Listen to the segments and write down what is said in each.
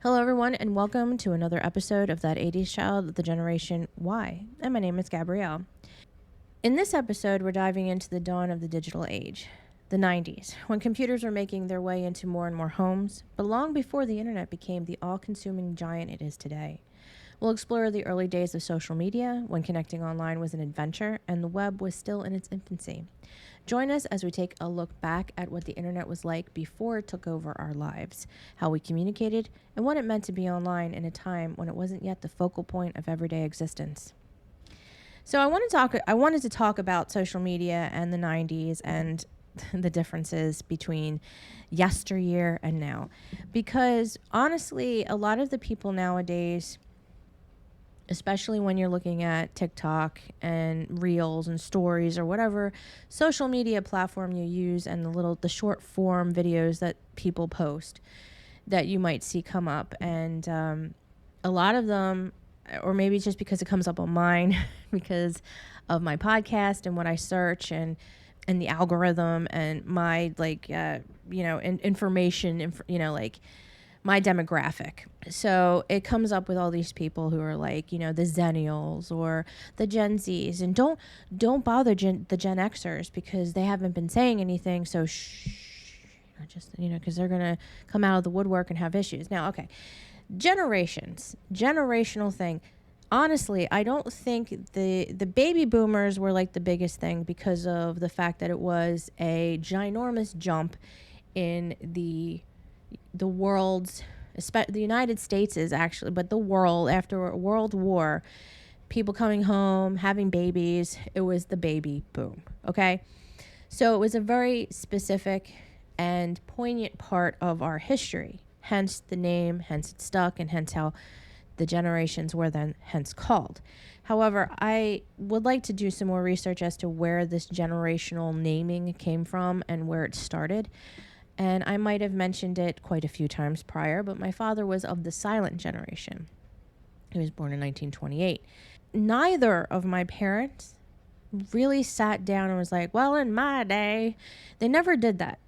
Hello, everyone, and welcome to another episode of That 80s Child, the Generation Y. And my name is Gabrielle. In this episode, we're diving into the dawn of the digital age, the 90s, when computers were making their way into more and more homes, but long before the internet became the all-consuming giant it is today. We'll explore the early days of social media, when connecting online was an adventure and the web was still in its infancy. Join us as we take a look back at what the internet was like before it took over our lives, how we communicated, and what it meant to be online in a time when it wasn't yet the focal point of everyday existence. So I wanted to talk about social media and the 90s and the differences between yesteryear and now, because honestly, a lot of the people nowadays, especially when you're looking at TikTok and Reels and stories or whatever social media platform you use, and the short form videos that people post that you might see come up, and a lot of them, or maybe it's just because it comes up on mine because of my podcast and what I search, and the algorithm and my information, like my demographic. So it comes up with all these people who are like, the Zennials or the Gen Zs, and don't bother the Gen Xers because they haven't been saying anything. So because they're gonna come out of the woodwork and have issues. Now, okay, generational thing. Honestly, I don't think the baby boomers were like the biggest thing because of the fact that it was a ginormous jump in the world's, the United States is actually, but the world after a world war, people coming home, having babies, it was the baby boom. Okay. So it was a very specific and poignant part of our history, hence the name, hence it stuck, and hence how the generations were then hence called. However, I would like to do some more research as to where this generational naming came from and where it started. And I might have mentioned it quite a few times prior, but my father was of the silent generation. He was born in 1928. Neither of my parents really sat down and was like, well, in my day. They never did that.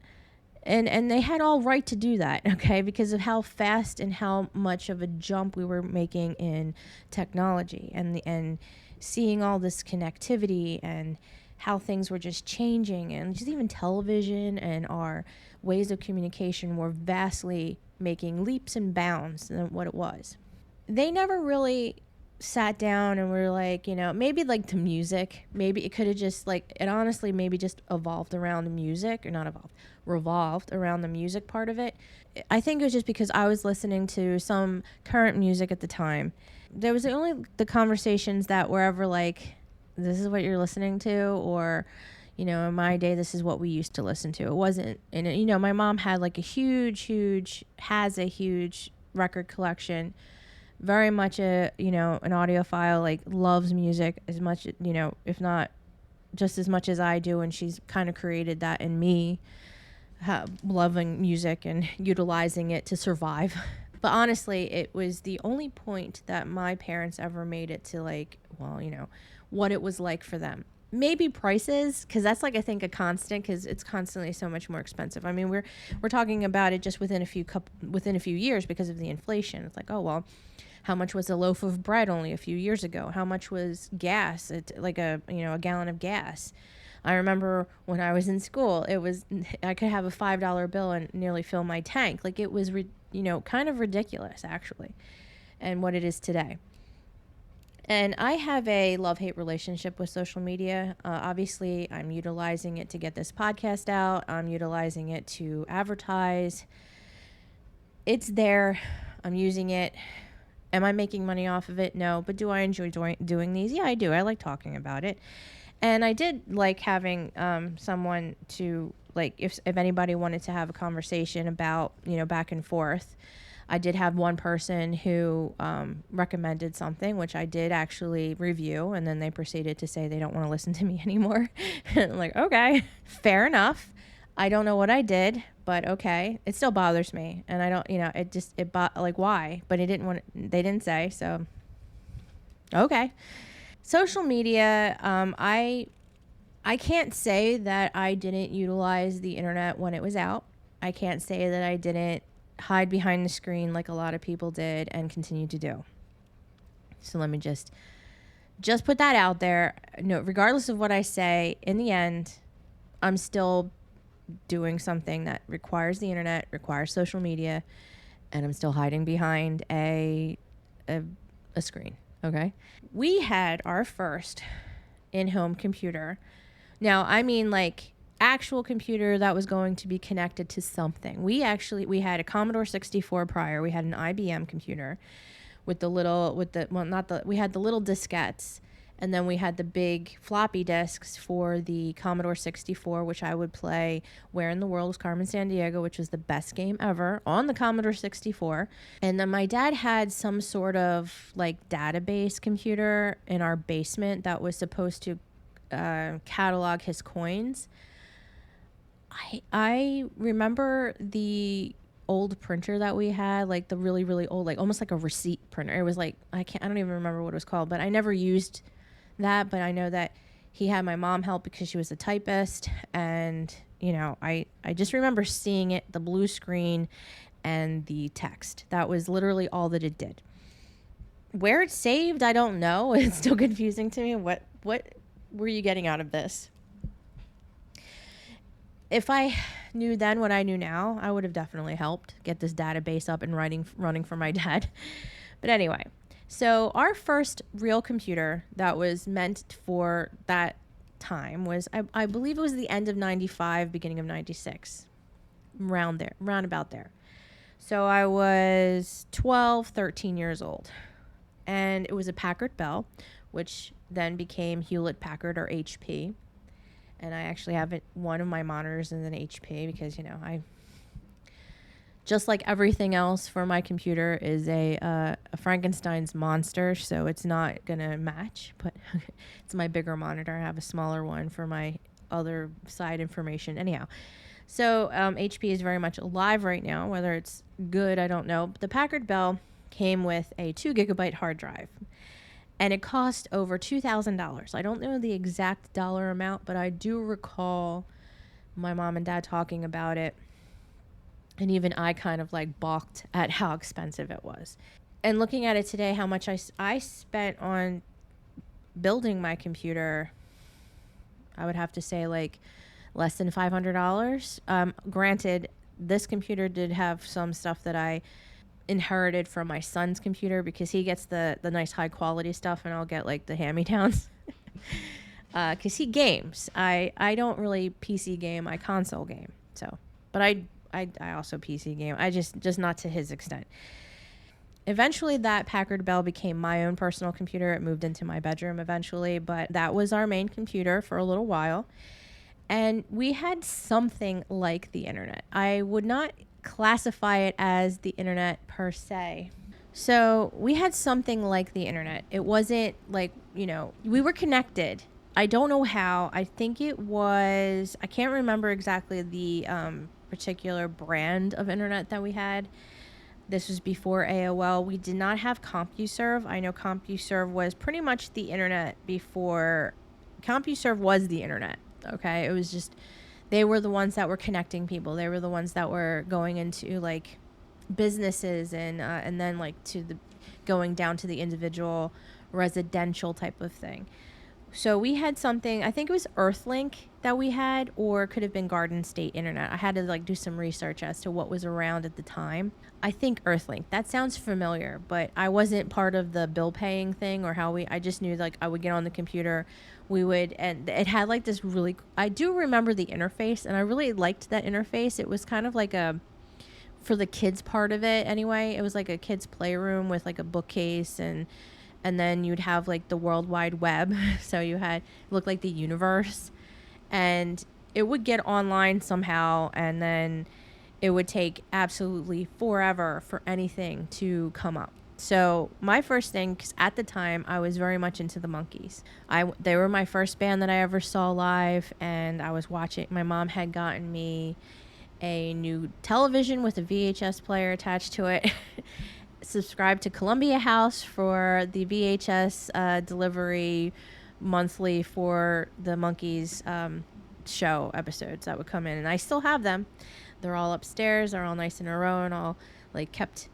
And they had all right to do that, okay, because of how fast and how much of a jump we were making in technology, and seeing all this connectivity and how things were just changing, and just even television and our ways of communication were vastly making leaps and bounds than what it was. They never really sat down and were like, maybe like the music, maybe it could have just it honestly maybe just evolved around the music, or not evolved, revolved around the music part of it. I think it was just because I was listening to some current music at the time. There was only the conversations that were ever like, this is what you're listening to, or in my day, this is what we used to listen to. It wasn't, and my mom had like a huge record collection, very much an audiophile, like loves music as much, if not just as much as I do. And she's kind of created that in me, loving music and utilizing it to survive. But honestly, it was the only point that my parents ever made it to, like, well, what it was like for them. Maybe prices, because that's like, I think, a constant, because it's constantly so much more expensive. I mean, we're talking about it just within a few years because of the inflation. It's like, oh, well, how much was a loaf of bread only a few years ago? How much was gas? Like a gallon of gas. I remember when I was in school, I could have a $5 bill and nearly fill my tank. Like, it was kind of ridiculous, actually, and what it is today. And I have a love-hate relationship with social media. Obviously, I'm utilizing it to get this podcast out. I'm utilizing it to advertise. It's there. I'm using it. Am I making money off of it? No. But do I enjoy doing these? Yeah, I do. I like talking about it. And I did like having someone to, like, if anybody wanted to have a conversation about, back and forth. I did have one person who recommended something, which I did actually review, and then they proceeded to say they don't want to listen to me anymore. And I'm like, okay, fair enough. I don't know what I did, but okay. It still bothers me, and I don't, like, why? But they didn't say, so okay. Social media, I can't say that I didn't utilize the internet when it was out. I can't say that I didn't hide behind the screen like a lot of people did and continue to do. So let me just put that out there. No, regardless of what I say, in the end, I'm still doing something that requires the internet, requires social media, and I'm still hiding behind a screen. Okay. We had our first in-home computer. Now, I mean like actual computer that was going to be connected to something. We had a Commodore 64 prior. We had an IBM computer with the little, we had the little diskettes, and then we had the big floppy disks for the Commodore 64, which I would play Where in the World was Carmen Sandiego, which was the best game ever on the Commodore 64. And then my dad had some sort of like database computer in our basement that was supposed to catalog his coins. I remember the old printer that we had, like the really, really old, like almost like a receipt printer. It was like, I don't even remember what it was called, but I never used that. But I know that he had my mom help because she was a typist. And, you know, I just remember seeing it, the blue screen and the text. That was literally all that it did. Where it's saved, I don't know. It's still confusing to me. What were you getting out of this? If I knew then what I knew now, I would have definitely helped get this database up and running for my dad. But anyway, so our first real computer that was meant for that time was, I believe it was the end of 95, beginning of 96, round about there. So I was 12, 13 years old. And it was a Packard Bell, which then became Hewlett Packard, or HP. And I actually have one of my monitors is an HP because, you know, I just like everything else for my computer is a Frankenstein's monster, so it's not gonna match. But it's my bigger monitor. I have a smaller one for my other side information. Anyhow, so HP is very much alive right now. Whether it's good, I don't know. But the Packard Bell came with a 2 gigabyte hard drive. And it cost over $2,000. I don't know the exact dollar amount, but I do recall my mom and dad talking about it. And even I kind of like balked at how expensive it was. And looking at it today, how much I spent on building my computer, I would have to say like less than $500. Granted, this computer did have some stuff that I inherited from my son's computer because he gets the nice high quality stuff and I'll get like the hand-me-downs because he games. I don't really PC game, I console game. So, but I also PC game. I just not to his extent. Eventually that Packard Bell became my own personal computer. It moved into my bedroom eventually, but that was our main computer for a little while. And we had something like the internet. I would not classify it as the internet per se. So we had something like the internet. It wasn't like, you know, we were connected. I don't know how. I think it was, I can't remember exactly the particular brand of internet that we had. This was before AOL. We did not have CompuServe. I know CompuServe was pretty much the internet before. CompuServe was the internet. Okay. It was just, they were the ones that were connecting people. They were the ones that were going into like businesses and then like going down to the individual residential type of thing. So we had something, I think it was Earthlink that we had, or it could have been Garden State Internet. I had to like do some research as to what was around at the time. I think Earthlink, that sounds familiar, but I wasn't part of the bill paying thing or I just knew like I would get on the computer, and it had like this really, I do remember the interface and I really liked that interface. It was kind of like for the kids part of it anyway, it was like a kid's playroom with like a bookcase and then you'd have like the World Wide Web. So it looked like the universe, and it would get online somehow, and then it would take absolutely forever for anything to come up. So my first thing, because at the time I was very much into the Monkees. They were my first band that I ever saw live, and I was watching. My mom had gotten me a new television with a VHS player attached to it. Subscribed to Columbia House for the VHS delivery monthly for the Monkees show episodes that would come in, and I still have them. They're all upstairs. They're all nice in a row and all like kept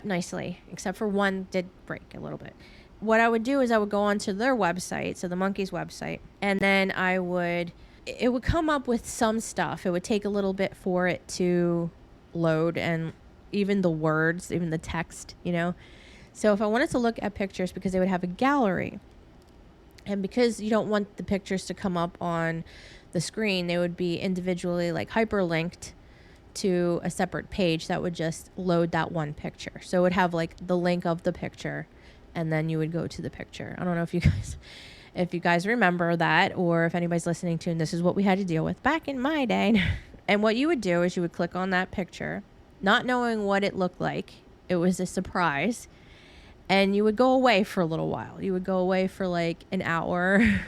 nicely, except for one did break a little bit. What I would do is I would go onto their website, so the Monkees website, and then it would come up with some stuff. It would take a little bit for it to load, and even the words, even the text, you know. So if I wanted to look at pictures, because they would have a gallery, and because you don't want the pictures to come up on the screen, they would be individually like hyperlinked to a separate page that would just load that one picture. So it would have like the link of the picture, and then you would go to the picture. I don't know if you guys remember that, or if anybody's listening to, and this is what we had to deal with back in my day. And what you would do is you would click on that picture, not knowing what it looked like. It was a surprise. And you would go away for a little while. You would go away for like an hour,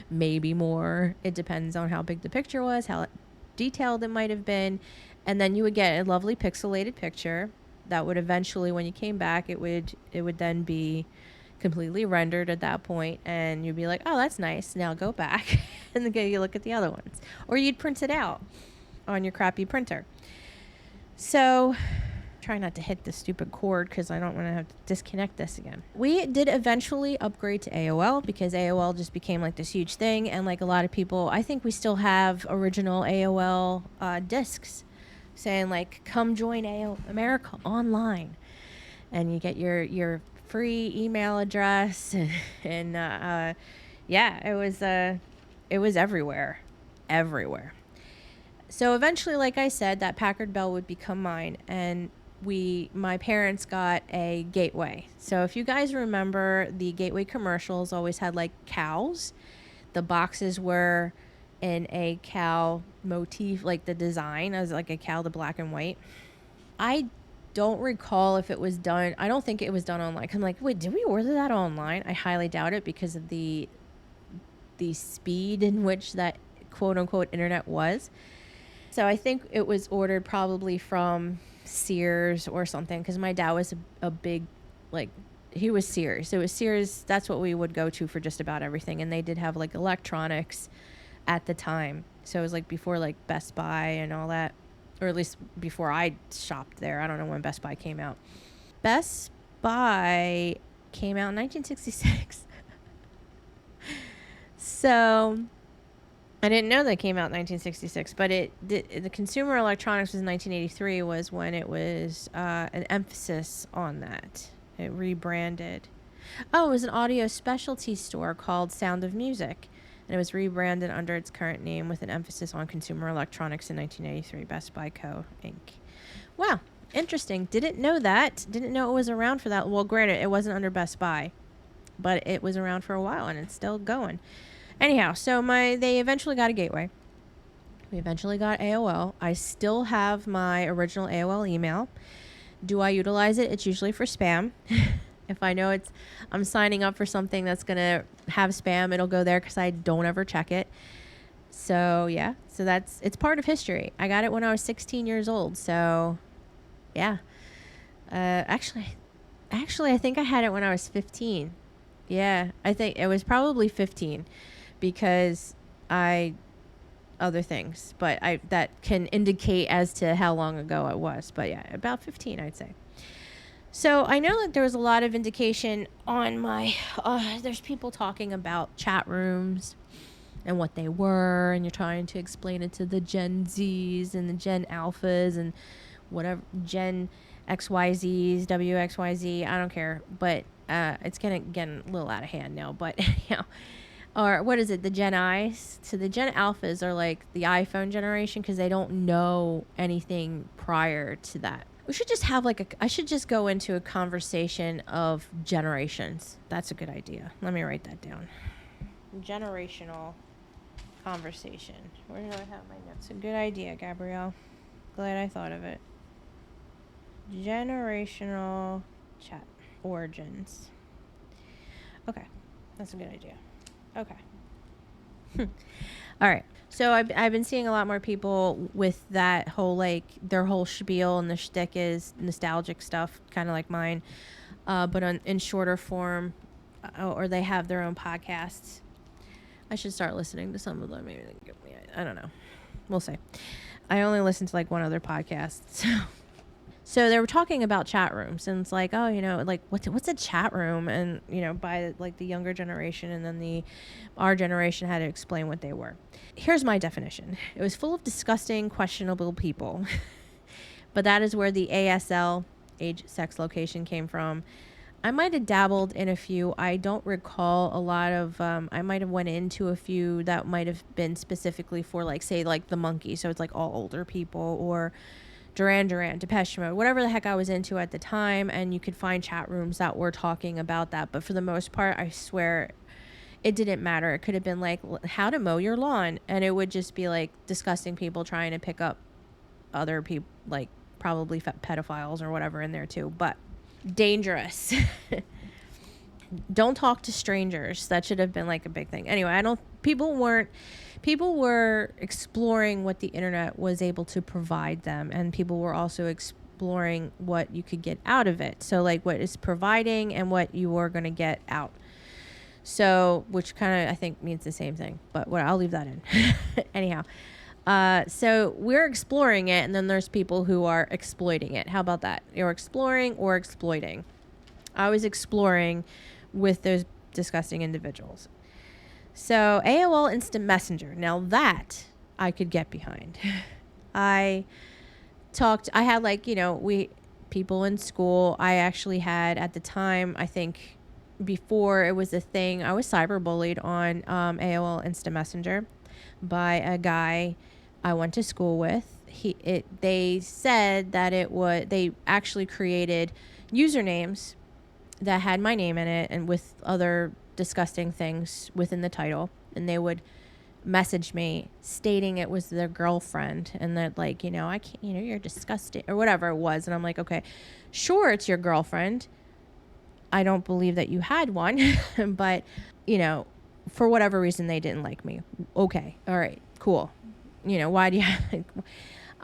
maybe more. It depends on how big the picture was, how detailed it might have been. And then you would get a lovely pixelated picture that would eventually, when you came back, it would then be completely rendered at that point, and you'd be like, oh, that's nice. Now go back and then you look at the other ones. Or you'd print it out on your crappy printer. So try not to hit the stupid cord because I don't want to have to disconnect this again. We did eventually upgrade to AOL because AOL just became like this huge thing, and like a lot of people, I think we still have original AOL discs saying like, come join AOL America online, and you get your free email address, and yeah, it was everywhere. So eventually, like I said, that Packard Bell would become mine, and my parents got a Gateway. So if you guys remember, the Gateway commercials always had like cows. The boxes were in a cow motif, like the design as like a cow, the black and white. I don't recall if it was done. I don't think it was done online. I'm like, wait, did we order that online? I highly doubt it because of the speed in which that quote unquote internet was. So I think it was ordered probably from Sears or something, because my dad was a big, like, he was Sears. So it was Sears. That's what we would go to for just about everything. And they did have like electronics at the time. So it was like before like Best Buy and all that, or at least before I shopped there. I don't know when Best Buy came out. Best Buy came out in 1966. So I didn't know that came out in 1966, but the Consumer Electronics was in 1983 was when it was an emphasis on that. It rebranded. Oh, it was an audio specialty store called Sound of Music, and it was rebranded under its current name with an emphasis on consumer electronics in 1983, Best Buy Co., Inc. Wow, interesting. Didn't know that. Didn't know it was around for that. Well, granted, it wasn't under Best Buy, but it was around for a while, and it's still going. Anyhow, so they eventually got a Gateway. We eventually got AOL. I still have my original AOL email. Do I utilize it? It's usually for spam. If I know I'm signing up for something that's going to have spam, it'll go there because I don't ever check it. So, yeah. So it's part of history. I got it when I was 16 years old. So, yeah. Actually, I think I had it when I was 15. Yeah, I think it was probably 15 because other things, but that can indicate as to how long ago it was. But yeah, about 15, I'd say. So I know that there was a lot of indication on my, there's people talking about chat rooms and what they were, and you're trying to explain it to the Gen Zs and the Gen Alphas and whatever, Gen XYZs, WXYZ, I don't care. But it's getting a little out of hand now, but, you know, or what is it, the Gen Is? So the Gen Alphas are like the iPhone generation because they don't know anything prior to that. We should just have I should just go into a conversation of generations. That's a good idea. Let me write that down. Generational conversation. Where do I have my notes? A good idea, Gabrielle. Glad I thought of it. Generational chat. Origins. Okay. That's a good idea. Okay. All right. So I've been seeing a lot more people with that whole, like, their whole spiel and the shtick is nostalgic stuff, kind of like mine, but in shorter form, or they have their own podcasts. I should start listening to some of them. Maybe they can give me, I don't know. We'll see. I only listen to like one other podcast. So they were talking about chat rooms, and it's like, oh, like what's a chat room? And by like the younger generation, and then our generation had to explain what they were. Here's my definition. It was full of disgusting, questionable people. But that is where the ASL, age, sex, location, came from. I might have dabbled in a few. I don't recall a lot of, I might have went into a few that might have been specifically for like, say, like the Monkey. So it's like all older people, or Duran Duran, Depeche Mode, whatever the heck I was into at the time. And you could find chat rooms that were talking about that. But for the most part, I swear it didn't matter. It could have been like how to mow your lawn. And it would just be like disgusting people trying to pick up other people, like probably pedophiles or whatever in there too. But dangerous. Don't talk to strangers. That should have been like a big thing. Anyway, people were exploring what the internet was able to provide them, and people were also exploring what you could get out of it. So like what is providing and what you are going to get out. So, which kind of I think means the same thing, but I'll leave that in. Anyhow, so we're exploring it, and then there's people who are exploiting it. How about that? You're exploring or exploiting. I was exploring with those disgusting individuals. So AOL Instant Messenger. Now that I could get behind. I had like, people in school. I actually had at the time, I think before it was a thing, I was cyberbullied on AOL Instant Messenger by a guy I went to school with. They said that they actually created usernames that had my name in it and with other disgusting things within the title, and they would message me stating it was their girlfriend, and that like, I can't, you're disgusting or whatever it was. And I'm like, okay, sure, it's your girlfriend. I don't believe that you had one, but for whatever reason they didn't like me. Okay, all right, cool. Why do you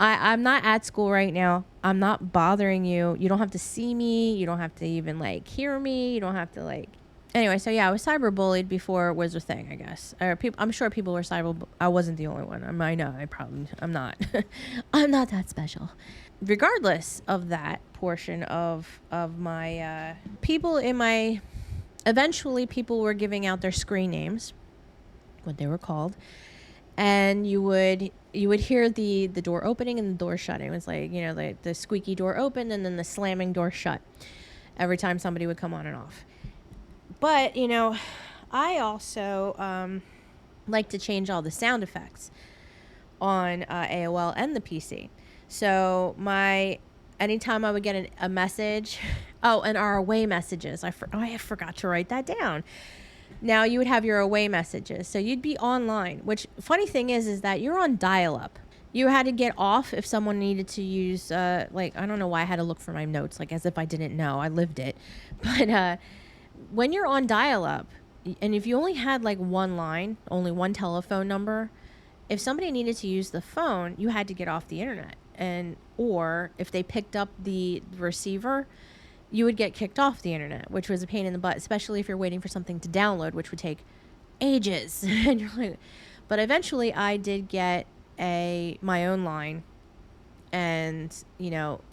I'm not at school right now. I'm not bothering you. You don't have to see me. You don't have to even like hear me. You don't have to like. Anyway, so yeah, I was cyberbullied before it was a thing, I guess. I'm sure people were I wasn't the only one. I'm not. I'm not that special. Regardless of that portion of my eventually people were giving out their screen names, what they were called. And you would hear the door opening and the door shutting. It was like, the squeaky door open and then the slamming door shut every time somebody would come on and off. But, I also like to change all the sound effects on AOL and the PC. So anytime I would get a message, and our away messages, I forgot to write that down. Now you would have your away messages. So you'd be online, which funny thing is that you're on dial-up. You had to get off if someone needed to use, I don't know why I had to look for my notes, like as if I didn't know. I lived it. But when you're on dial-up, and if you only had like one line, only one telephone number, if somebody needed to use the phone, you had to get off the internet. Or if they picked up the receiver, you would get kicked off the internet, which was a pain in the butt, especially if you're waiting for something to download, which would take ages. And you're like, but eventually I did get my own line, and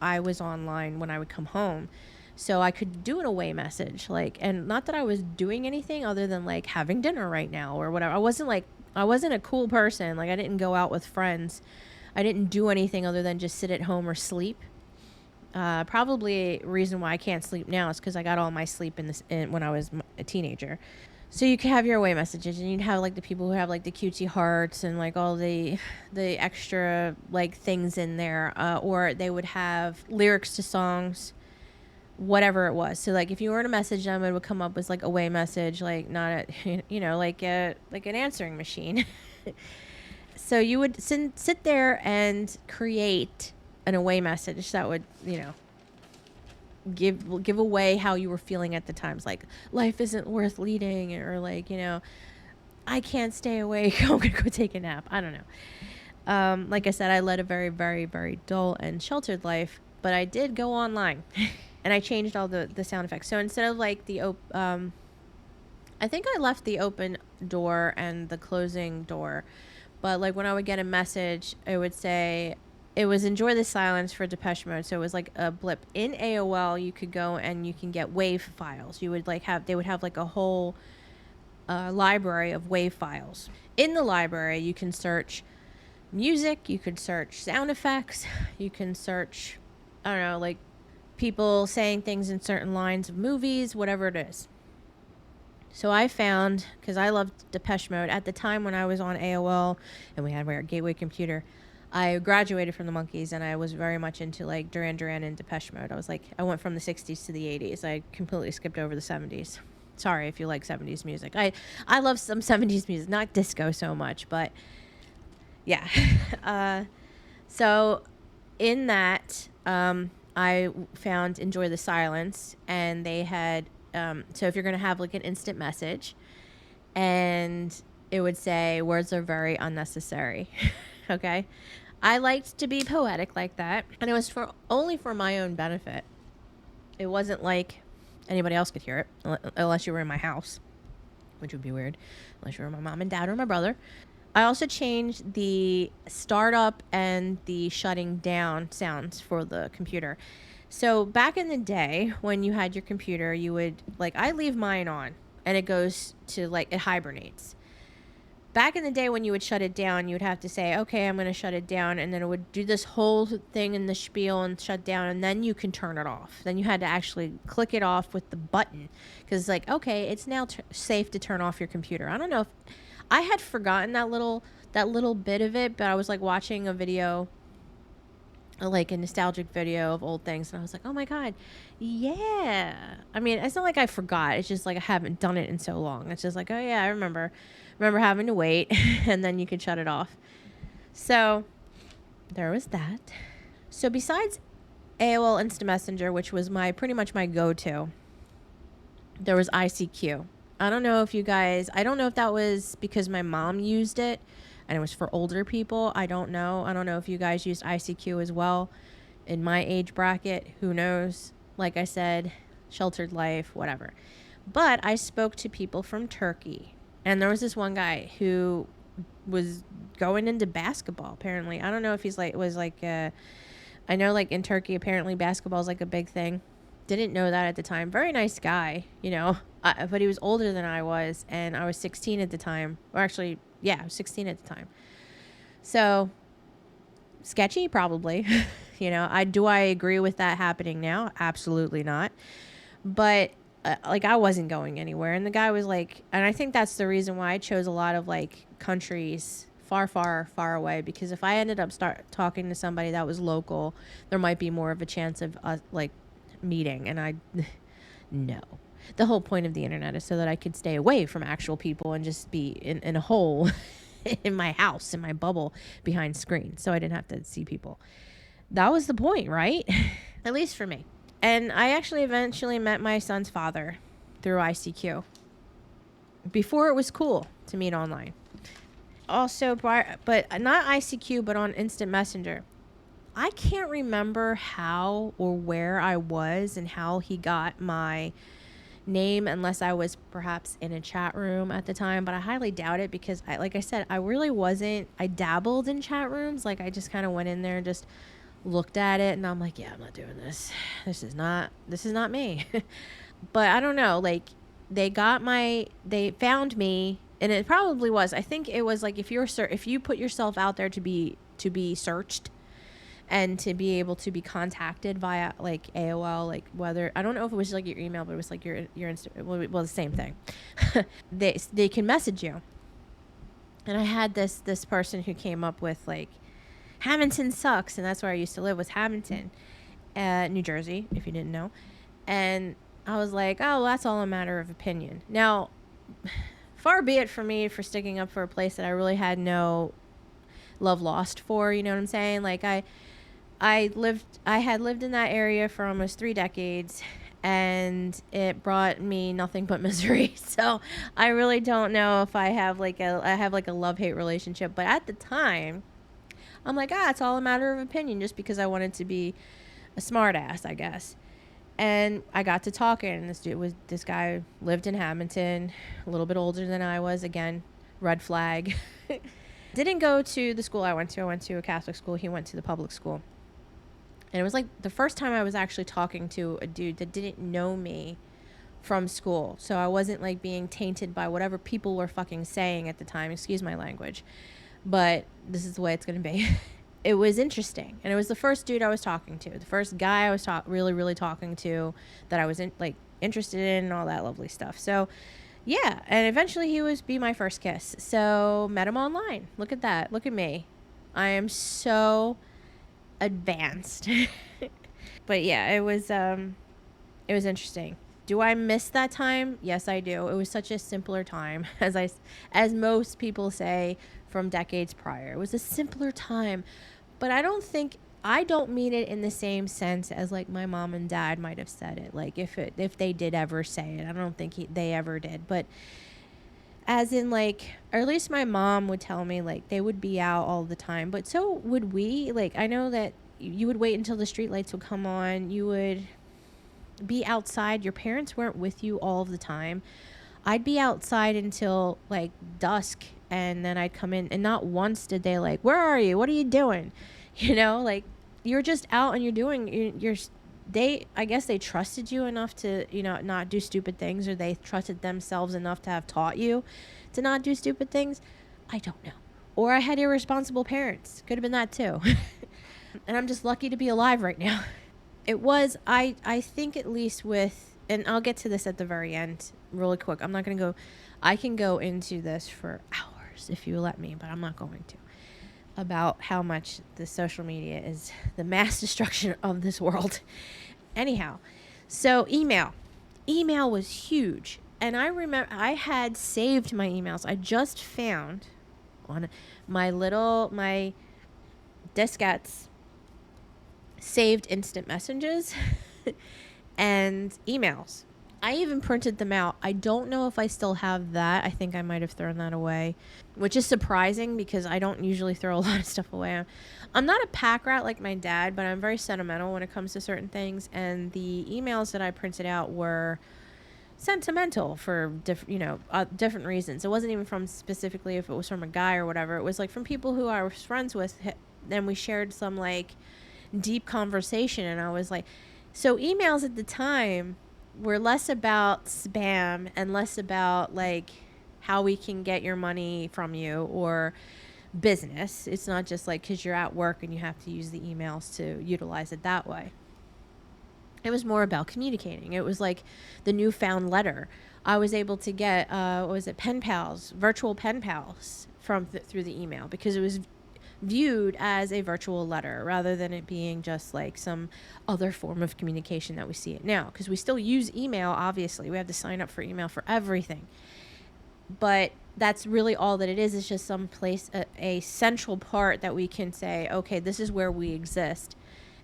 I was online when I would come home, so I could do an away message, and not that I was doing anything other than like having dinner right now or whatever. I wasn't a cool person. Like I didn't go out with friends. I didn't do anything other than just sit at home or sleep. Probably a reason why I can't sleep now is because I got all my sleep when I was a teenager. So you could have your away messages, and you'd have like the people who have like the cutesy hearts and like all the extra like things in there, or they would have lyrics to songs, whatever it was. So like if you were to message them, it would come up as like away message, like not like an answering machine. So you would sit there and create an away message that would, give away how you were feeling at the times, like life isn't worth leading, or like, I can't stay awake. I'm gonna go take a nap. I don't know. Like I said, I led a very, very, very dull and sheltered life, but I did go online and I changed all the sound effects. So instead of like I think I left the open door and the closing door. But like when I would get a message, it would say, it was Enjoy the Silence for Depeche Mode. So it was like a blip in AOL. You could go and you can get WAV files. You would like have, they would have like a whole library of WAV files. In the library, you can search music, you could search sound effects, you can search, I don't know, like people saying things in certain lines of movies, whatever it is. So I found, because I loved Depeche Mode at the time when I was on AOL and we had our Gateway computer, I graduated from the Monkees and I was very much into like Duran Duran and Depeche Mode. I was like, I went from the 60s to the 80s. I completely skipped over the 70s. Sorry if you like 70s music. I love some 70s music, not disco so much, but yeah. So in that, I found Enjoy the Silence, and they had, so if you're going to have like an instant message, and it would say words are very unnecessary. Okay. I liked to be poetic like that, and it was for only for my own benefit. It wasn't like anybody else could hear it, unless you were in my house, which would be weird, unless you were my mom and dad or my brother. I also changed the startup and the shutting down sounds for the computer. So back in the day when you had your computer, you would, like, I leave mine on and it goes to, like, it hibernates. Back in the day when you would shut it down, you would have to say, okay, I'm going to shut it down. And then it would do this whole thing in the spiel and shut down. And then you can turn it off. Then you had to actually click it off with the button. Because it's like, okay, it's now safe to turn off your computer. I don't know if I had forgotten that little bit of it, but I was like watching a video, like a nostalgic video of old things. And I was like, oh my God, yeah. I mean, it's not like I forgot. It's just like I haven't done it in so long. It's just like, oh yeah, I remember having to wait and then you could shut it off. So there was that. So besides AOL Instant Messenger, which was pretty much my go-to, there was ICQ. I don't know if that was because my mom used it and it was for older people. I don't know if you guys used ICQ as well in my age bracket. Who knows? Like I said, sheltered life, whatever. But I spoke to people from Turkey. And there was this one guy who was going into basketball, apparently. I don't know if I know like in Turkey, apparently basketball is like a big thing. Didn't know that at the time. Very nice guy, but he was older than I was, and I was 16 at the time. Or actually, yeah, I was 16 at the time. So, sketchy, probably. Do I agree with that happening now? Absolutely not. But I wasn't going anywhere, and the guy was like, and I think that's the reason why I chose a lot of like countries far, far, far away, because if I ended up talking to somebody that was local, there might be more of a chance of us like meeting. And no, the whole point of the internet is so that I could stay away from actual people and just be in a hole in my house, in my bubble behind screens, so I didn't have to see people. That was the point, right? At least for me. And I actually eventually met my son's father through ICQ. Before it was cool to meet online. Also, but not ICQ, but on Instant Messenger. I can't remember how or where I was and how he got my name, unless I was perhaps in a chat room at the time, but I highly doubt it, because like I said, I really wasn't. I dabbled in chat rooms. Like I just kind of went in there and just looked at it, and I'm like, yeah, I'm not doing this. This is not me. But I don't know, like they found me, and it probably was, I think it was like if you put yourself out there to be searched and to be able to be contacted via like AOL, like whether, I don't know if it was like your email, but it was like your well, the same thing. they can message you. And I had this person who came up with like, Hamilton sucks, and that's where I used to live, was Hamilton, New Jersey, if you didn't know. And I was like, oh, well, that's all a matter of opinion. Now, far be it for me for sticking up for a place that I really had no love lost for, you know what I'm saying? Like I had lived in that area for almost 3 decades, and it brought me nothing but misery. So I really don't know if I have like a love-hate relationship. But at the time, I'm like, it's all a matter of opinion, just because I wanted to be a smart ass, I guess. And I got to talking, and this guy lived in Hamilton, a little bit older than I was. Again, red flag. Didn't go to the school I went to. I went to a Catholic school. He went to the public school. And it was like the first time I was actually talking to a dude that didn't know me from school. So I wasn't like being tainted by whatever people were fucking saying at the time. Excuse my language. But this is the way it's going to be. It was interesting. And it was the first dude I was talking to. The first guy I was really talking to that I was interested in and all that lovely stuff. So yeah. And eventually he was be my first kiss. So met him online. Look at that. Look at me. I am so advanced. But yeah, it was interesting. Do I miss that time? Yes, I do. It was such a simpler time, as most people say from decades prior. It was a simpler time, but I don't mean it in the same sense as like my mom and dad might have said it. Like if they did ever say it, I don't think they ever did. But as in like, or at least my mom would tell me like they would be out all the time, but so would we. Like I know that you would wait until the street lights would come on. You would be outside. Your parents weren't with you all of the time. I'd be outside until like dusk, and then I'd come in, and not once did they like, where are you? What are you doing? You know, like you're just out and you're doing I guess they trusted you enough to, you know, not do stupid things, or they trusted themselves enough to have taught you to not do stupid things. I don't know. Or I had irresponsible parents. Could have been that too. And I'm just lucky to be alive right now. It was, I think at least with, and I'll get to this at the very end really quick. I'm not going to go, I can go into this for hours if you let me, but I'm not going to. About how much the social media is the mass destruction of this world. Anyhow, so email was huge. And I remember I had saved my emails. I just found on my diskettes saved instant messages and emails. I even printed them out. I don't know if I still have that. I think I might have thrown that away, which is surprising because I don't usually throw a lot of stuff away. I'm not a pack rat like my dad, but I'm very sentimental when it comes to certain things. And the emails that I printed out were sentimental for different reasons. It wasn't even from specifically if it was from a guy or whatever. It was like from people who I was friends with. Then we shared some like deep conversation, and I was like, so emails at the time were less about spam and less about like how we can get your money from you or business. It's not just like because you're at work and you have to use the emails to utilize it that way. It was more about communicating. It was like the newfound letter. I was able to get pen pals, virtual pen pals through the email, because it was viewed as a virtual letter rather than it being just like some other form of communication that we see it now, because we still use email. Obviously we have to sign up for email for everything, but that's really all that it is. It's just some place, a central part that we can say, okay, this is where we exist,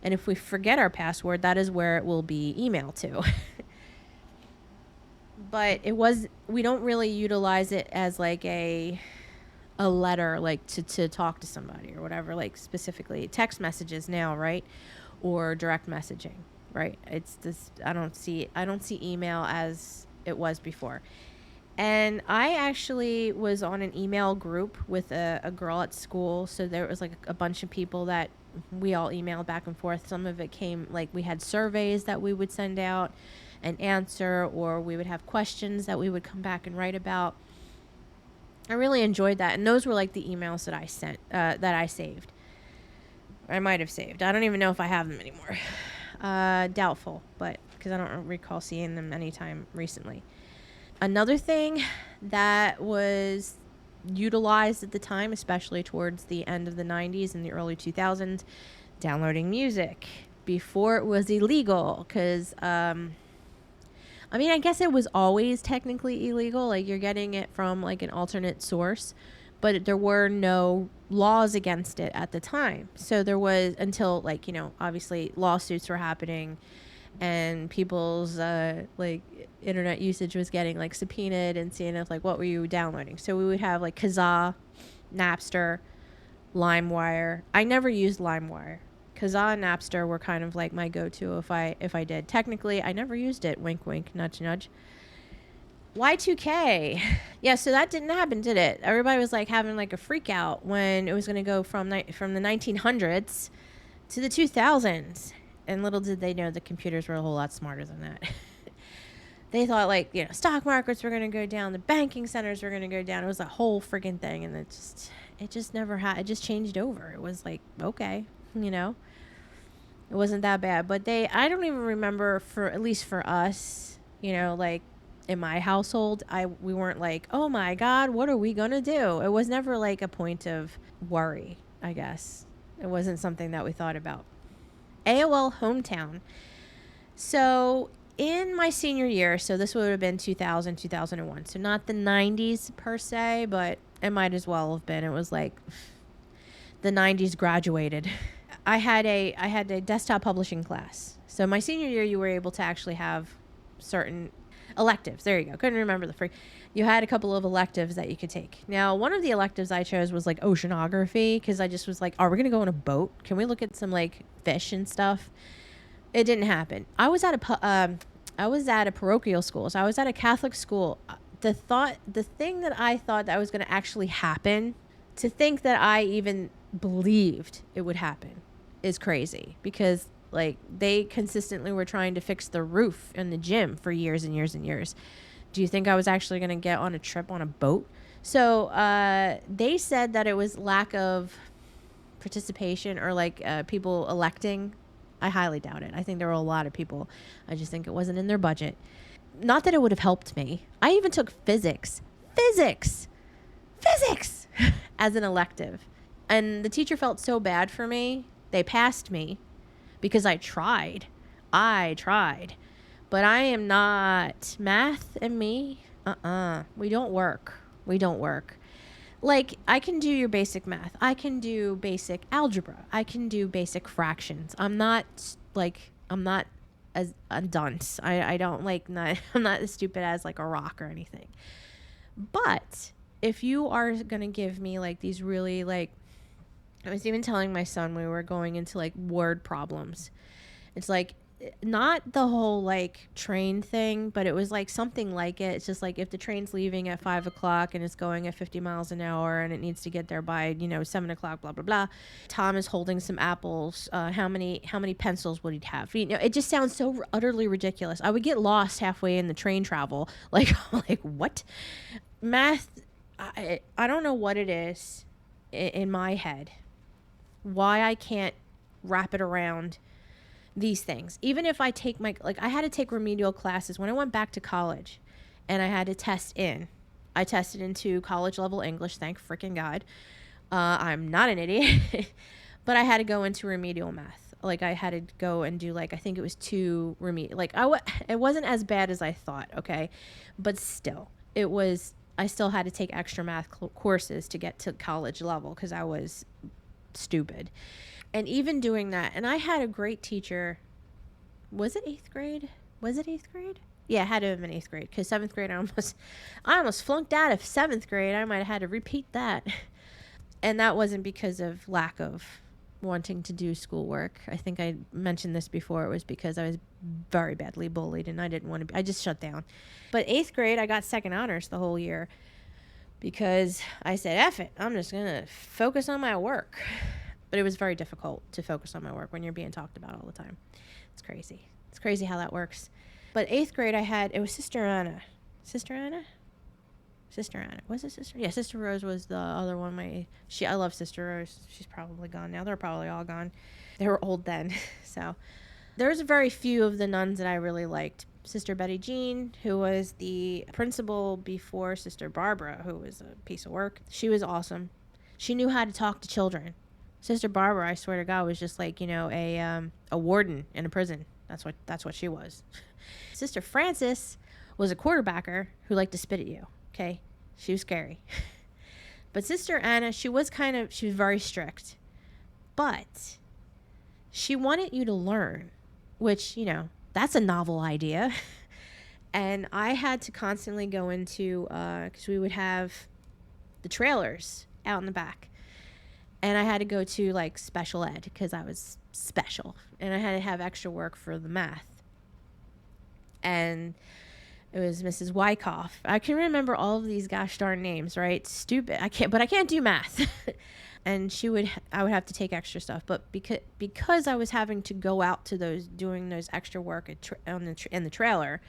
and if we forget our password, that is where it will be emailed to. But we don't really utilize it as like a letter, like to talk to somebody or whatever, like specifically text messages now, right? Or direct messaging, right? It's this, I don't see email as it was before. And I actually was on an email group with a girl at school. So there was like a bunch of people that we all emailed back and forth. Some of it came, like we had surveys that we would send out and answer, or we would have questions that we would come back and write about. I really enjoyed that. And those were like the emails that I sent, that I saved. I might have saved. I don't even know if I have them anymore. Doubtful, but because I don't recall seeing them anytime recently. Another thing that was utilized at the time, especially towards the end of the 90s and the early 2000s, downloading music before it was illegal. Because, I mean, I guess it was always technically illegal. Like, you're getting it from, like, an alternate source. But there were no laws against it at the time. So there was, until, like, you know, obviously lawsuits were happening. And people's, like, internet usage was getting, like, subpoenaed and seeing if, like, what were you downloading. So we would have, like, Kazaa, Napster, LimeWire. I never used LimeWire. Kazaa and Napster were kind of like my go-to if I did. Technically, I never used it. Wink, wink, nudge, nudge. Y2K. Yeah, so that didn't happen, did it? Everybody was like having like a freak out when it was going to go from the 1900s to the 2000s. And little did they know the computers were a whole lot smarter than that. They thought like, stock markets were going to go down, the banking centers were going to go down. It was a whole freaking thing, and it just never had. It just changed over. It was like, okay, it wasn't that bad. But I don't even remember, for at least for us, like in my household, we weren't like, oh my God, what are we going to do? It was never like a point of worry, I guess. It wasn't something that we thought about. AOL Hometown. So in my senior year, so this would have been 2000, 2001. So not the 90s per se, but it might as well have been. It was like the 90s graduated. I had a desktop publishing class. So my senior year, you were able to actually have certain electives. There you go. Couldn't remember you had a couple of electives that you could take. Now, one of the electives I chose was like oceanography, because I just was like, are we going to go on a boat? Can we look at some like fish and stuff? It didn't happen. I was at a parochial school. So I was at a Catholic school. The thing that I thought that was going to actually happen, to think that I even believed it would happen, is crazy, because like they consistently were trying to fix the roof in the gym for years and years and years. Do you think I was actually going to get on a trip on a boat? So they said that it was lack of participation, or like people electing. I highly doubt it. I think there were a lot of people. I just think it wasn't in their budget. Not that it would have helped me. I even took physics as an elective. And the teacher felt so bad for me. They passed me because I tried. But I am not. Math and me, we don't work. Like, I can do your basic math. I can do basic algebra. I can do basic fractions. I'm not as a dunce. I don't I'm not as stupid as like a rock or anything. But if you are going to give me like these really like, I was even telling my son, we were going into like word problems. It's like, not the whole like train thing, but it was like something like it. It's just like, if the train's leaving at 5 o'clock and it's going at 50 miles an hour and it needs to get there by 7 o'clock, blah blah blah. Tom is holding some apples. How many pencils would he have? It just sounds so utterly ridiculous. I would get lost halfway in the train travel. Like what? Math. I don't know what it is in my head, why I can't wrap it around these things. Even if I take I had to take remedial classes when I went back to college, and I had to I tested into college level English, thank freaking God. I'm not an idiot. But I had to go into remedial math. Like, I had to go and do I think it was 2 remedial. It wasn't as bad as I thought, okay? But still, I still had to take extra math courses to get to college level, because I was stupid. And even doing that, and I had a great teacher. Was it 8th grade? Yeah, it had to have been 8th grade, because 7th grade, I almost flunked out of 7th grade. I might have had to repeat that. And that wasn't because of lack of wanting to do schoolwork. I think I mentioned this before. It was because I was very badly bullied, and I didn't want to be. I just shut down. But 8th grade, I got second honors the whole year, because I said, F it, I'm just going to focus on my work. But it was very difficult to focus on my work when you're being talked about all the time. It's crazy. It's crazy how that works. But 8th grade, it was Sister Anna. Sister Anna? Was it Sister? Yeah, Sister Rose was the other one. I love Sister Rose. She's probably gone now. They're probably all gone. They were old then. So there's very few of the nuns that I really liked. Sister Betty Jean, who was the principal before Sister Barbara, who was a piece of work. She was awesome. She knew how to talk to children. Sister Barbara, I swear to God, was just like, a warden in a prison. That's what she was. Sister Frances was a quarterbacker who liked to spit at you. Okay, she was scary. But Sister Anna, she was very strict, but she wanted you to learn, which, that's a novel idea. And I had to constantly go into, because we would have the trailers out in the back. And I had to go to special ed, because I was special, and I had to have extra work for the math. And It was Mrs. Wyckoff. I can remember all of these gosh darn names, right? Stupid. I can't do math. And I would have to take extra stuff. But because I was having to go out to doing those extra work in the trailer,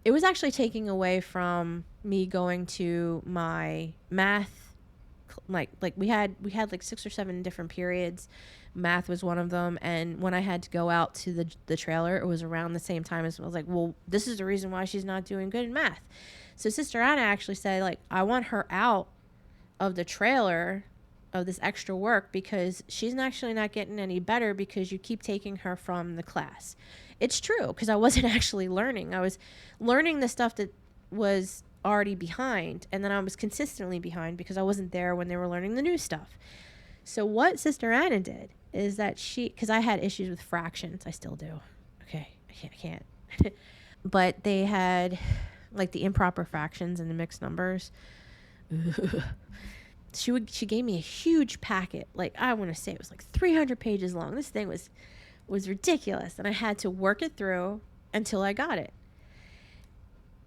it was actually taking away from me going to my math. Like we had like 6 or 7 different periods. Math was one of them, and when I had to go out to the trailer, it was around the same time as I was like, well, this is the reason why she's not doing good in math. So Sister Anna actually said, like, I want her out of the trailer of this extra work because she's actually not getting any better because you keep taking her from the class. It's true, because I wasn't actually learning. I was learning the stuff that was already behind, and then I was consistently behind because I wasn't there when they were learning the new stuff. So what Sister Anna did is that because I had issues with fractions. I still do. Okay, I can't. But they had like the improper fractions and the mixed numbers. She gave me a huge packet. Like, I want to say it was like 300 pages long. This thing was ridiculous, and I had to work it through until I got it.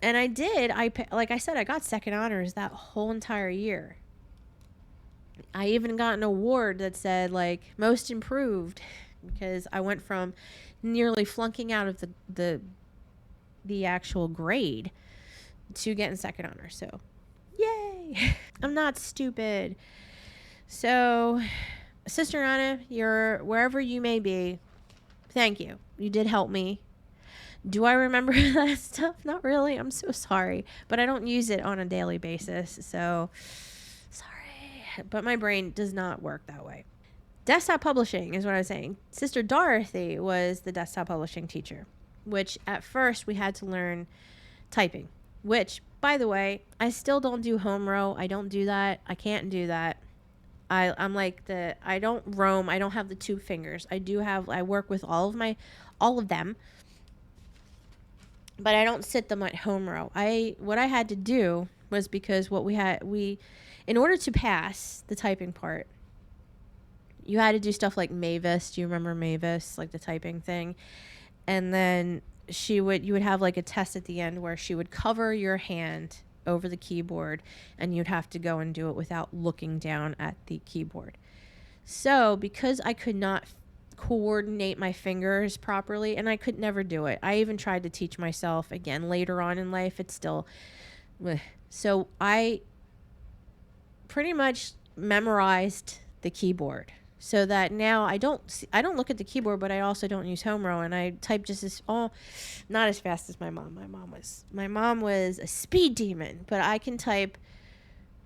And I did. Like I said, I got second honors that whole entire year. I even got an award that said, like, most improved, because I went from nearly flunking out of the actual grade to getting second honor. So, yay! I'm not stupid. So, Sister Anna, you're wherever you may be, thank you. You did help me. Do I remember that stuff? Not really. I'm so sorry. But I don't use it on a daily basis, so sorry. But my brain does not work that way. Desktop publishing is what I was saying. Sister Dorothy was the desktop publishing teacher, which at first we had to learn typing, which, by the way, I still don't do home row. I don't do that. I can't do that. I'm like I don't roam. I don't have the 2 fingers. I work with all of them, but I don't sit them at home row. What I had to do was, because in order to pass the typing part, you had to do stuff like Mavis. Do you remember Mavis, like the typing thing? And then you would have like a test at the end where she would cover your hand over the keyboard, and you'd have to go and do it without looking down at the keyboard. So because I could not coordinate my fingers properly, and I could never do it. I even tried to teach myself again later on in life. It's still, so I pretty much memorized the keyboard, so that now I don't look at the keyboard, but I also don't use home row, and I type just not as fast as my mom. My mom was a speed demon, but I can type.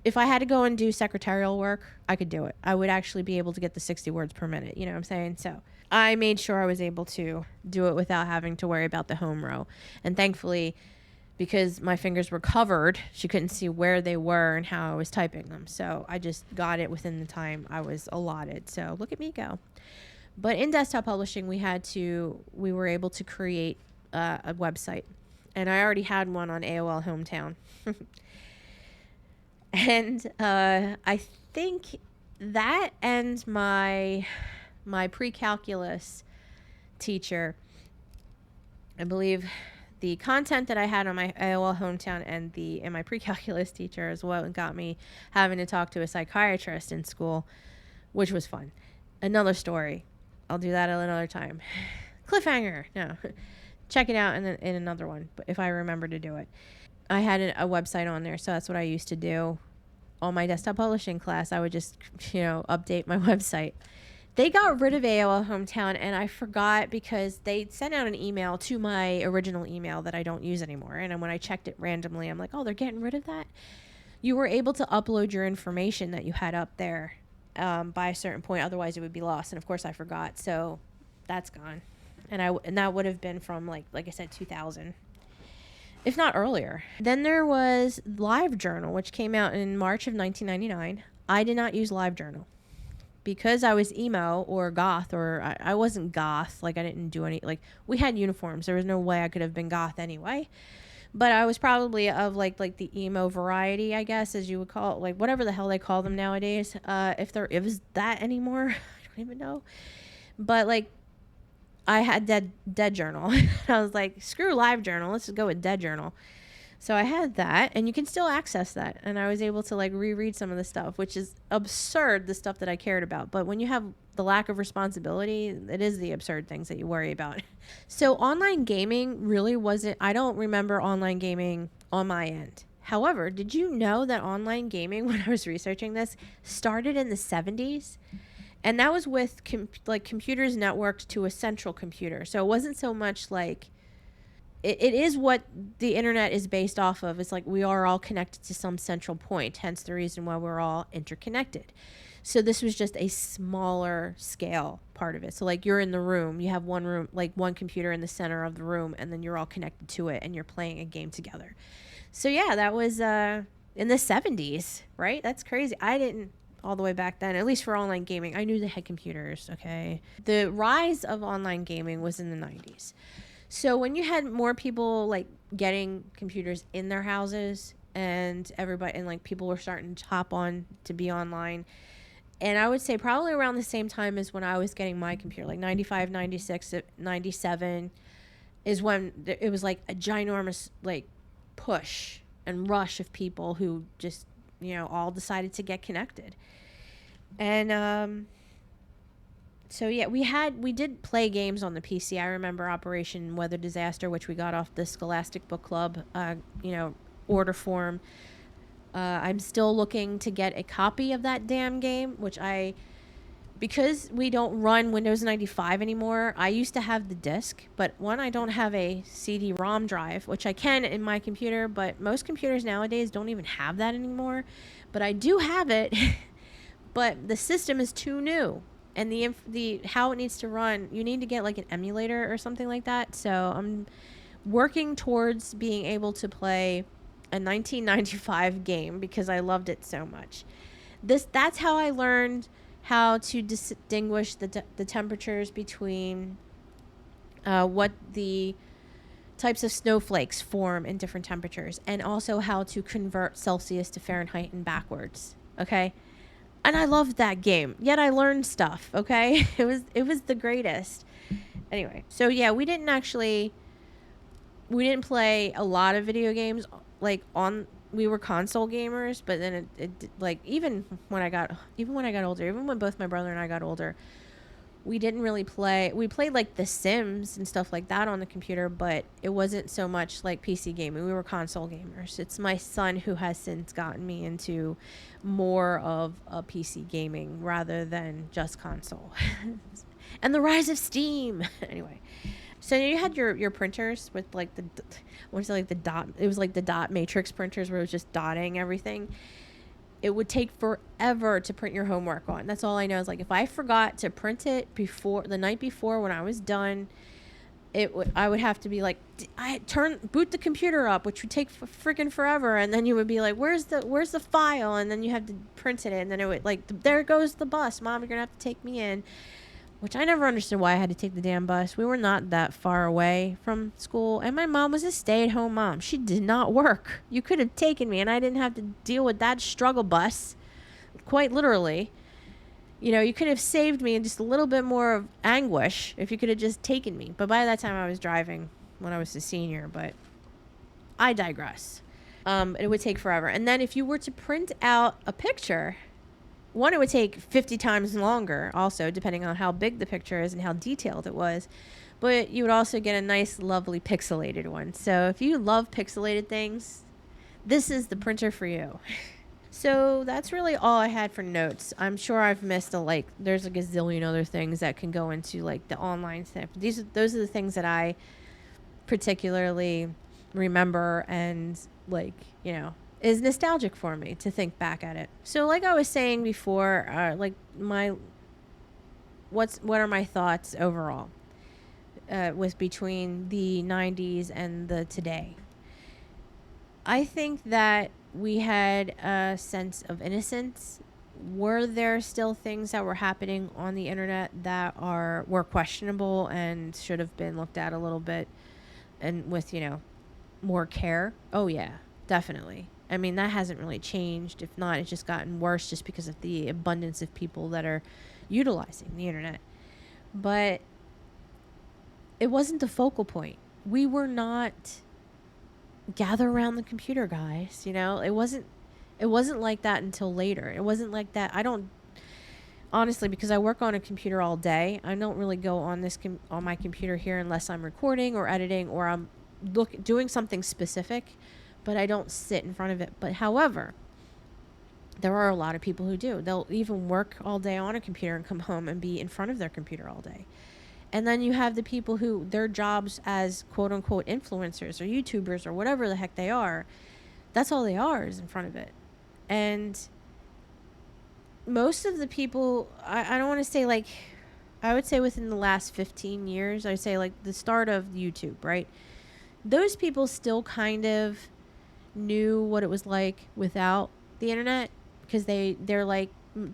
If I had to go and do secretarial work, I could do it. I would actually be able to get the 60 words per minute. You know what I'm saying? So I made sure I was able to do it without having to worry about the home row. And thankfully, because my fingers were covered, she couldn't see where they were and how I was typing them. So I just got it within the time I was allotted. So look at me go. But in desktop publishing, we were able to create a website. And I already had one on AOL Hometown. And I think that and my pre-calculus teacher, I believe the content that I had on my AOL Hometown and my pre-calculus teacher is what got me having to talk to a psychiatrist in school, which was fun. Another story. I'll do that at another time. Cliffhanger. No. Check it out in another one, but if I remember to do it. I had a website on there, so that's what I used to do. On my desktop publishing class, I would just, update my website. They got rid of AOL Hometown, and I forgot because they sent out an email to my original email that I don't use anymore. And when I checked it randomly, I'm like, oh, they're getting rid of that? You were able to upload your information that you had up there by a certain point. Otherwise, it would be lost. And, of course, I forgot. So that's gone. And that would have been from, like I said, 2000. If not earlier. Then there was LiveJournal, which came out in March of 1999. I did not use LiveJournal because I was emo or goth, or I wasn't goth. Like, I didn't do any, like, we had uniforms. There was no way I could have been goth anyway. But I was probably of like the emo variety, I guess, as you would call it, like whatever the hell they call them nowadays. If it was that anymore, I don't even know. But like, I had Dead Journal. I was like, screw LiveJournal. Let's just go with Dead Journal. So I had that, and you can still access that. And I was able to like reread some of the stuff, which is absurd, the stuff that I cared about. But when you have the lack of responsibility, it is the absurd things that you worry about. So online gaming really wasn't, I don't remember online gaming on my end. However, did you know that online gaming, when I was researching this, started in the 70s? And that was with like computers networked to a central computer. So it wasn't so much like, it is what the internet is based off of. It's like we are all connected to some central point, hence the reason why we're all interconnected. So this was just a smaller scale part of it. So like you're in the room, you have one room, like one computer in the center of the room, and then you're all connected to it and you're playing a game together. So yeah, that was in the 70s, right? That's crazy. I didn't all the way back then, at least for online gaming. I knew they had computers, okay? The rise of online gaming was in the 90s. So when you had more people like getting computers in their houses, and everybody and like people were starting to hop on to be online, and I would say probably around the same time as when I was getting my computer, like 95, 96, 97 is when it was like a ginormous like push and rush of people who just, all decided to get connected. And so yeah, we did play games on the PC. I remember Operation Weather Disaster, which we got off the Scholastic Book Club, order form. I'm still looking to get a copy of that damn game, because we don't run Windows 95 anymore. I used to have the disc, but one, I don't have a CD-ROM drive, which I can in my computer, but most computers nowadays don't even have that anymore. But I do have it, but the system is too new. And the how it needs to run, you need to get like an emulator or something like that. So I'm working towards being able to play a 1995 game because I loved it so much. That's how I learned how to distinguish the temperatures between what the types of snowflakes form in different temperatures, and also how to convert Celsius to Fahrenheit and backwards. Okay. And I loved that game. Yet I learned stuff, okay? It was the greatest. Anyway, so yeah, we didn't play a lot of video games like we were console gamers, but then it like even when I got older, even when both my brother and I got older, we didn't really play. We played like The Sims and stuff like that on the computer, but it wasn't so much like PC gaming. We were console gamers. It's my son who has since gotten me into more of a PC gaming rather than just console. And the rise of Steam. Anyway, so you had your printers with like the dot. It was like the dot matrix printers where it was just dotting everything. It would take forever to print your homework on. That's all I know is like if I forgot to print it the night before when I was done, I would have to be like, boot the computer up, which would take freaking forever, and then you would be like, where's the file, and then you have to print it, and then it would like, there goes the bus, Mom, you're gonna have to take me in. Which I never understood why I had to take the damn bus. We were not that far away from school. And my mom was a stay-at-home mom. She did not work. You could have taken me, and I didn't have to deal with that struggle bus. Quite literally. You could have saved me in just a little bit more of anguish if you could have just taken me. But by that time, I was driving when I was a senior. But I digress. It would take forever. And then if you were to print out a picture... One, it would take 50 times longer, also, depending on how big the picture is and how detailed it was. But you would also get a nice, lovely pixelated one. So if you love pixelated things, this is the printer for you. So that's really all I had for notes. I'm sure I've missed there's a gazillion other things that can go into, like, the online stuff. Those are the things that I particularly remember and, is nostalgic for me to think back at it. So like I was saying before, what are my thoughts overall with between the 90s and the today? I think that we had a sense of innocence. Were there still things that were happening on the internet that were questionable and should have been looked at a little bit and with, more care? Oh yeah, definitely. I mean, that hasn't really changed. If not, it's just gotten worse just because of the abundance of people that are utilizing the internet. But it wasn't the focal point. We were not gather around the computer, guys. It wasn't like that until later. It wasn't like that. I don't honestly, because I work on a computer all day. I don't really go on on my computer here unless I'm recording or editing or I'm doing something specific, but I don't sit in front of it. But however, there are a lot of people who do. They'll even work all day on a computer and come home and be in front of their computer all day. And then you have the people who their jobs as quote unquote influencers or YouTubers or whatever the heck they are, that's all they are, is in front of it. And most of the people, I don't want to say like, I would say within the last 15 years, I'd say like the start of YouTube, right? Those people still kind of knew what it was like without the internet, because they're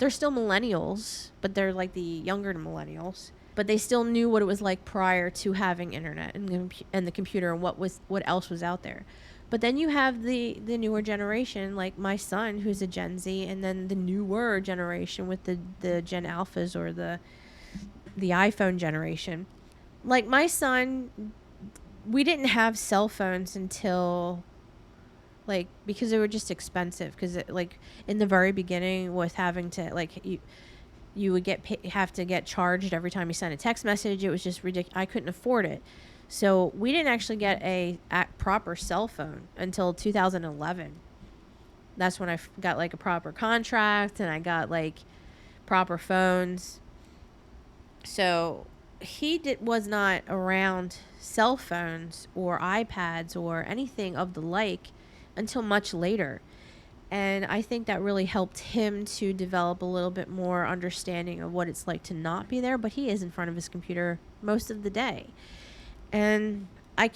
still millennials, but they're like the younger millennials, but they still knew what it was like prior to having internet and the computer and what else was out there. But then you have the newer generation, like my son, who's a Gen Z, and then the newer generation with the Gen Alphas or the iPhone generation. Like my son, we didn't have cell phones until, like, because they were just expensive. Because like in the very beginning, with having to like you would have to get charged every time you sent a text message. It was just ridiculous. I couldn't afford it. So we didn't actually get a proper cell phone until 2011. That's when I got like a proper contract and I got like proper phones. So he was not around cell phones or iPads or anything of the like until much later. And I think that really helped him to develop a little bit more understanding of what it's like to not be there. But he is in front of his computer most of the day. And I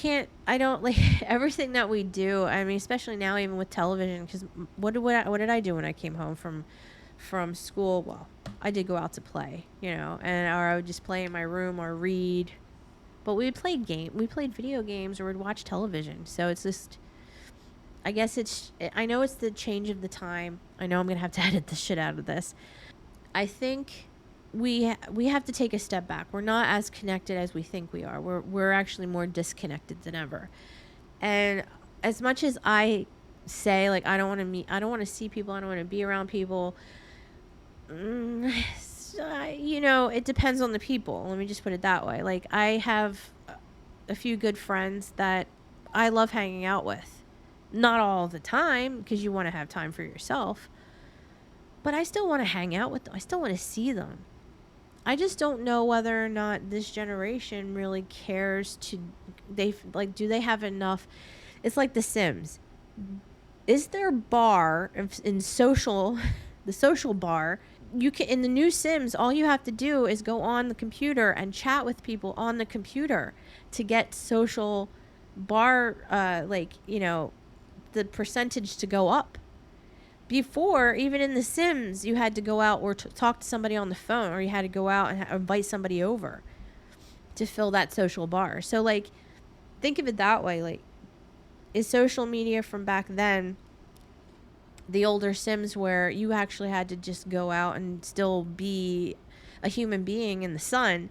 don't like everything that we do. I mean, especially now, even with television, because what did I do when I came home from school? Well, I did go out to play, or I would just play in my room or read. But we played video games, or we'd watch television. So it's just, I guess I know it's the change of the time. I know I'm going to have to edit the shit out of this. I think we have to take a step back. We're not as connected as we think we are. We're actually more disconnected than ever. And as much as I say, like, I don't want to see people, I don't want to be around people, it depends on the people. Let me just put it that way. Like, I have a few good friends that I love hanging out with. Not all the time, because you want to have time for yourself. But I still want to hang out with them. I still want to see them. I just don't know whether or not this generation really cares do they have enough? It's like The Sims. Is there bar in the social bar? You can, in the new Sims, all you have to do is go on the computer and chat with people on the computer to get social bar, the percentage to go up. Before, even in The Sims, you had to go out or talk to somebody on the phone, or you had to go out and invite somebody over to fill that social bar. So, like, think of it that way. Like, is social media from back then the older Sims where you actually had to just go out and still be a human being in the sun?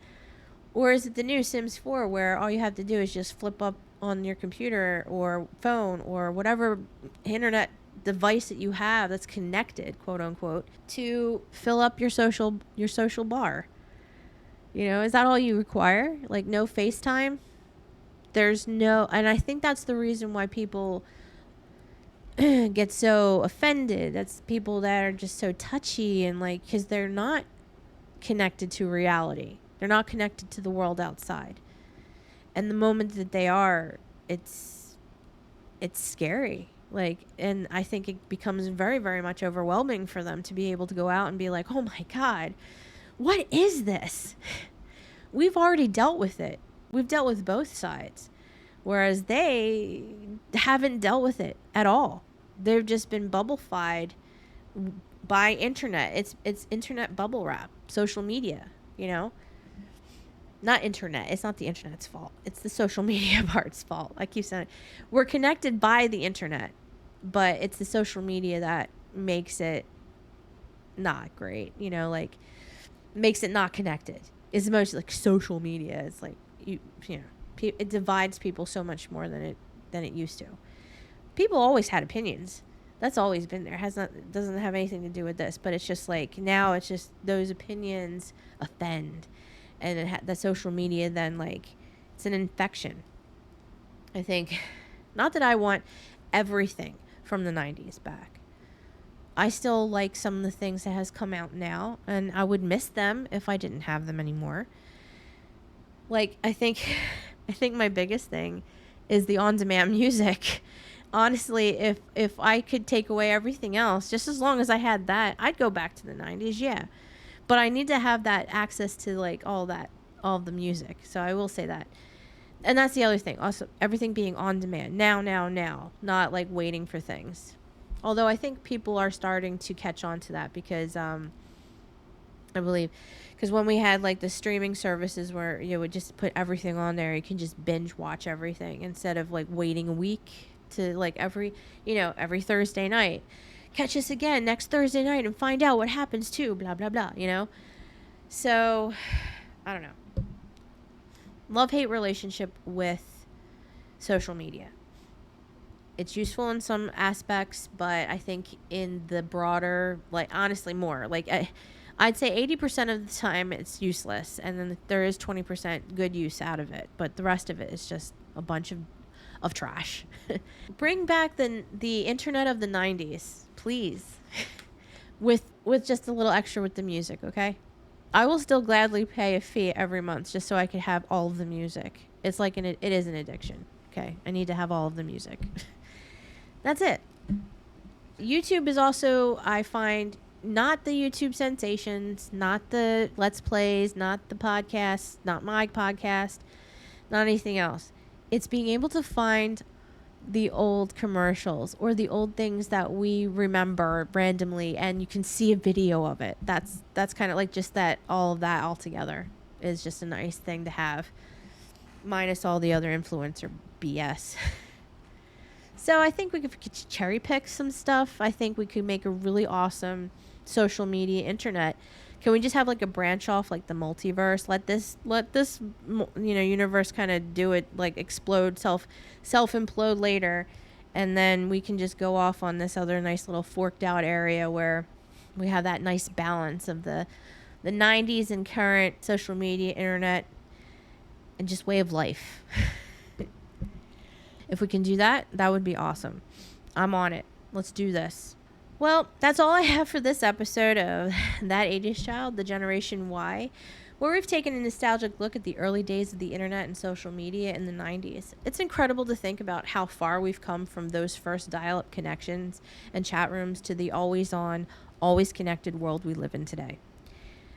Or is it the new Sims 4 where all you have to do is just flip up on your computer or phone or whatever internet device that you have that's connected, quote unquote, to fill up your social bar? Is that all you require? Like, no FaceTime? And I think that's the reason why people get so offended. That's people that are just so touchy and like, because they're not connected to reality. They're not connected to the world outside. And the moment that they are, it's scary. Like, and I think it becomes very, very much overwhelming for them to be able to go out and be like, oh my God, what is this? We've already dealt with it. We've dealt with both sides. Whereas they haven't dealt with it at all. They've just been bubble-fied by internet. It's internet bubble wrap, social media, Not internet. It's not the internet's fault. It's the social media part's fault. I keep saying we're connected by the internet, but it's the social media that makes it not great. Like, makes it not connected. It's most like social media. It's like it divides people so much more than it used to. people always had opinions. That's always been there. Doesn't have anything to do with this, but it's just like now it's just those opinions offend, and the social media then, like, it's an infection. I think, not that I want everything from the 90s back. I still like some of the things that has come out now, and I would miss them if I didn't have them anymore. Like, I think my biggest thing is the on-demand music. Honestly, if I could take away everything else, just as long as I had that, I'd go back to the 90s, yeah. But I need to have that access to, like, all of the music. So I will say that. And that's the other thing. Also, everything being on demand. Now. Not, like, waiting for things. Although I think people are starting to catch on to that because, I believe, because when we had, like, the streaming services where you would just put everything on there, you can just binge watch everything instead of, like, waiting a week to, like, every Thursday night. Catch us again next Thursday night and find out what happens to blah, blah, blah, So, I don't know. Love-hate relationship with social media. It's useful in some aspects, but I think in the broader, like, honestly, more. Like, I'd say 80% of the time it's useless, and then there is 20% good use out of it. But the rest of it is just a bunch of trash. Bring back the internet of the 90s, please. with just a little extra with the music, okay? I will still gladly pay a fee every month just so I can have all of the music. It's like it is an addiction, okay? I need to have all of the music. That's it. YouTube is also, I find, not the YouTube sensations, not the Let's Plays, not the podcasts, not my podcast, not anything else. It's being able to find the old commercials or the old things that we remember randomly, and you can see a video of it. That's kind of like just that, all of that all together is just a nice thing to have, minus all the other influencer BS. So I think we could cherry pick some stuff. I think we could make a really awesome social media internet. Can we just have, like, a branch off, like the multiverse? Let this universe kind of do it, like, explode, self implode later, and then we can just go off on this other nice little forked out area where we have that nice balance of the 90s and current social media, internet, and just way of life. If we can do that, that would be awesome. I'm on it. Let's do this. Well, that's all I have for this episode of That 80s Child, the Generation Y, where we've taken a nostalgic look at the early days of the internet and social media in the 90s. It's incredible to think about how far we've come from those first dial-up connections and chat rooms to the always-on, always-connected world we live in today.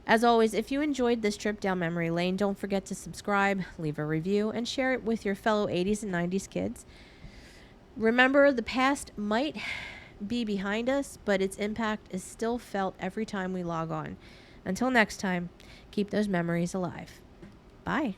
As always, if you enjoyed this trip down memory lane, don't forget to subscribe, leave a review, and share it with your fellow 80s and 90s kids. Remember, the past might be behind us, but its impact is still felt every time we log on. Until next time, keep those memories alive. Bye.